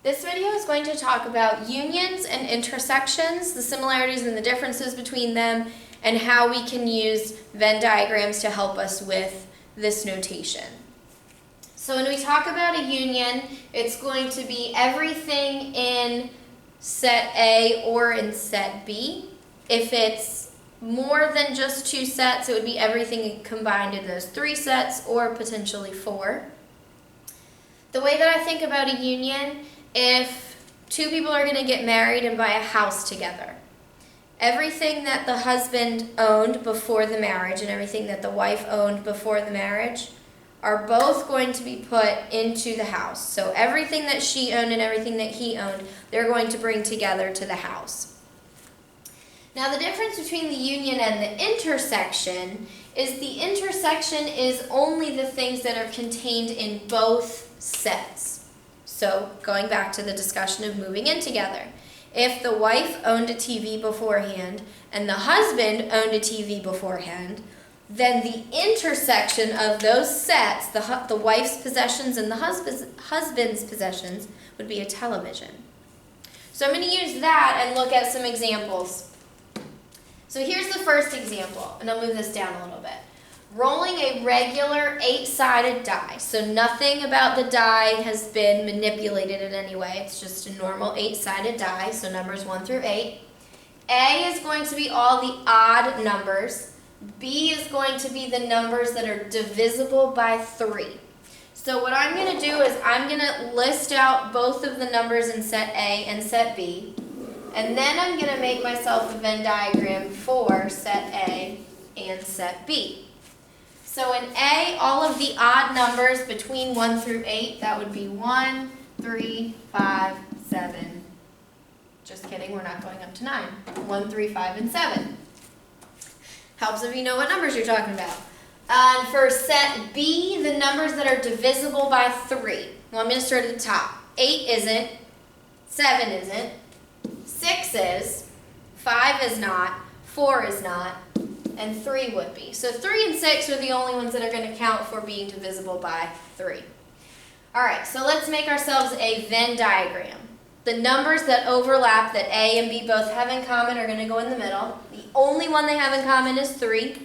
This video is going to talk about unions and intersections, the similarities and the differences between them, and how we can use Venn diagrams to help us with this notation. So when we talk about a union, it's going to be everything in set A or in set B. If it's more than just two sets, it would be everything combined in those three sets or potentially four. The way that I think about a union, if two people are going to get married and buy a house together, everything that the husband owned before the marriage and everything that the wife owned before the marriage are both going to be put into the house. So everything that she owned and everything that he owned, they're going to bring together to the house. Now the difference between the union and the intersection is the intersection is only the things that are contained in both sets. So going back to the discussion of moving in together. If the wife owned a TV beforehand and the husband owned a TV beforehand, then the intersection of those sets, the wife's possessions and the husband's possessions, would be a television. So I'm going to use that and look at some examples. So here's the first example, and I'll move this down a little bit. Rolling a regular 8-sided die. So nothing about the die has been manipulated in any way. It's just a normal 8-sided die, so numbers 1 through 8. A is going to be all the odd numbers. B is going to be the numbers that are divisible by 3. So what I'm going to do is I'm going to list out both of the numbers in set A and set B. And then I'm going to make myself a Venn diagram for set A and set B. So in A, all of the odd numbers between 1 through 8, that would be 1, 3, 5, 7. Just kidding, we're not going up to 9. 1, 3, 5, and 7. Helps if you know what numbers you're talking about. For set B, the numbers that are divisible by 3. Well, I'm going to start at the top. 8 isn't, 7 isn't, 6 is, 5 is not, 4 is not, and 3 would be. So 3 and 6 are the only ones that are going to count for being divisible by 3. Alright, so let's make ourselves a Venn diagram. The numbers that overlap that A and B both have in common are going to go in the middle. The only one they have in common is 3.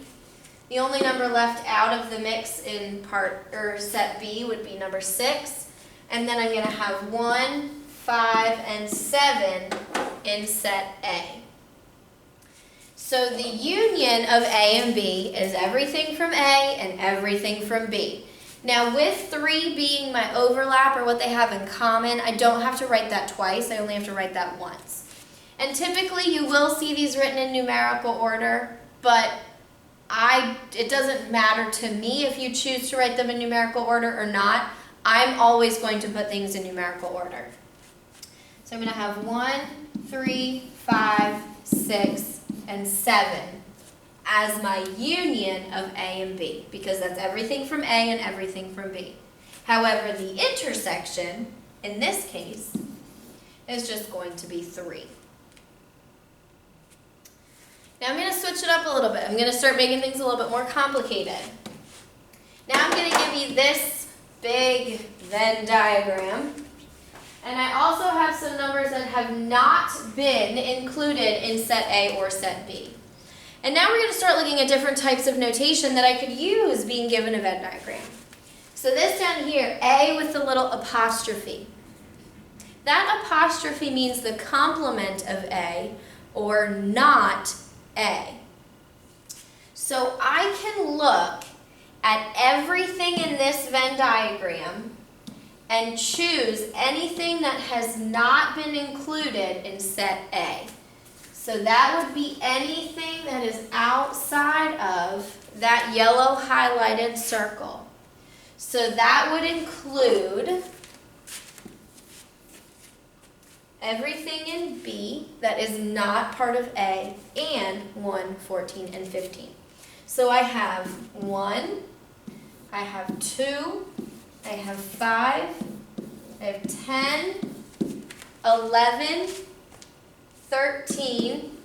The only number left out of the mix in set B would be number 6. And then I'm going to have 1, 5, and 7 in set A. So the union of A and B is everything from A and everything from B. Now with 3 being my overlap or what they have in common, I don't have to write that twice, I only have to write that once. And typically you will see these written in numerical order, but it doesn't matter to me if you choose to write them in numerical order or not. I'm always going to put things in numerical order. So I'm going to have 1, 3, 5, 6, and 7 as my union of A and B, because that's everything from A and everything from B. However, the intersection, in this case, is just going to be 3. Now I'm going to switch it up a little bit. I'm going to start making things a little bit more complicated. Now I'm going to give you this big Venn diagram. And I also have some numbers that have not been included in set A or set B. And now we're going to start looking at different types of notation that I could use being given a Venn diagram. So this down here, A with the little apostrophe. That apostrophe means the complement of A or not A. So I can look at everything in this Venn diagram and choose anything that has not been included in set A. So that would be anything that is outside of that yellow highlighted circle. So that would include everything in B that is not part of A and 1, 14, and 15. So I have 1, I have 2, I have 5, I have 10, 11, 13,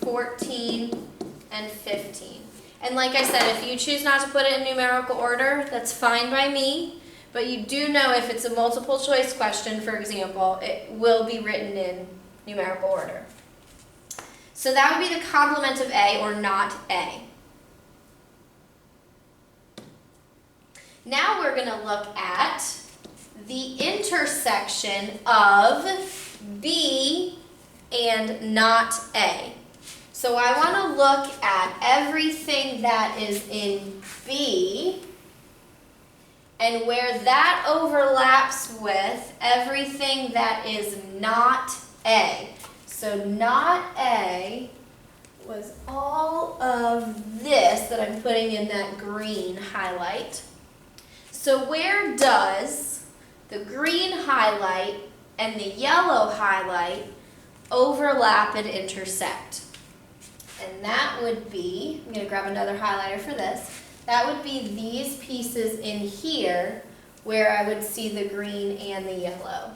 14, and 15. And like I said, if you choose not to put it in numerical order, that's fine by me. but you do know if it's a multiple choice question, for example, it will be written in numerical order. So that would be the complement of A or not A. Now we're going to look at the intersection of B and not A. So I want to look at everything that is in B and where that overlaps with everything that is not A. So not A was all of this that I'm putting in that green highlight. So where does the green highlight and the yellow highlight overlap and intersect? And that would be, I'm going to grab another highlighter for this, that would be these pieces in here where I would see the green and the yellow.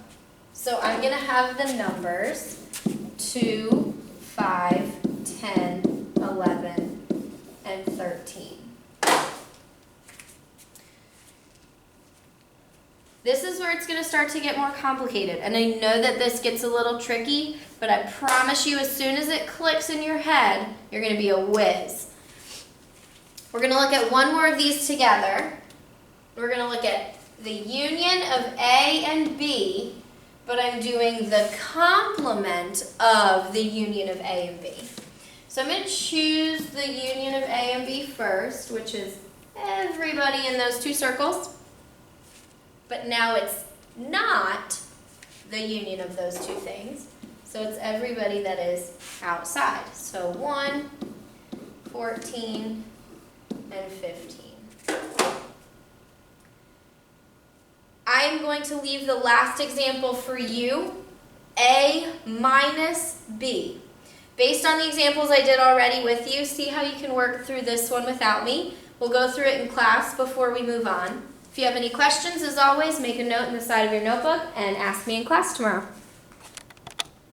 So I'm going to have the numbers 2, 5, 10, 11, and 13. This is where it's going to start to get more complicated, and I know that this gets a little tricky, but I promise you as soon as it clicks in your head, you're going to be a whiz. We're going to look at one more of these together. We're going to look at the union of A and B, but I'm doing the complement of the union of A and B. So I'm going to choose the union of A and B first, which is everybody in those two circles. But now it's not the union of those two things. So it's everybody that is outside. So 1, 14, and 15. I'm going to leave the last example for you, A minus B. Based on the examples I did already with you, see how you can work through this one without me. We'll go through it in class before we move on. If you have any questions, as always, make a note in the side of your notebook and ask me in class tomorrow.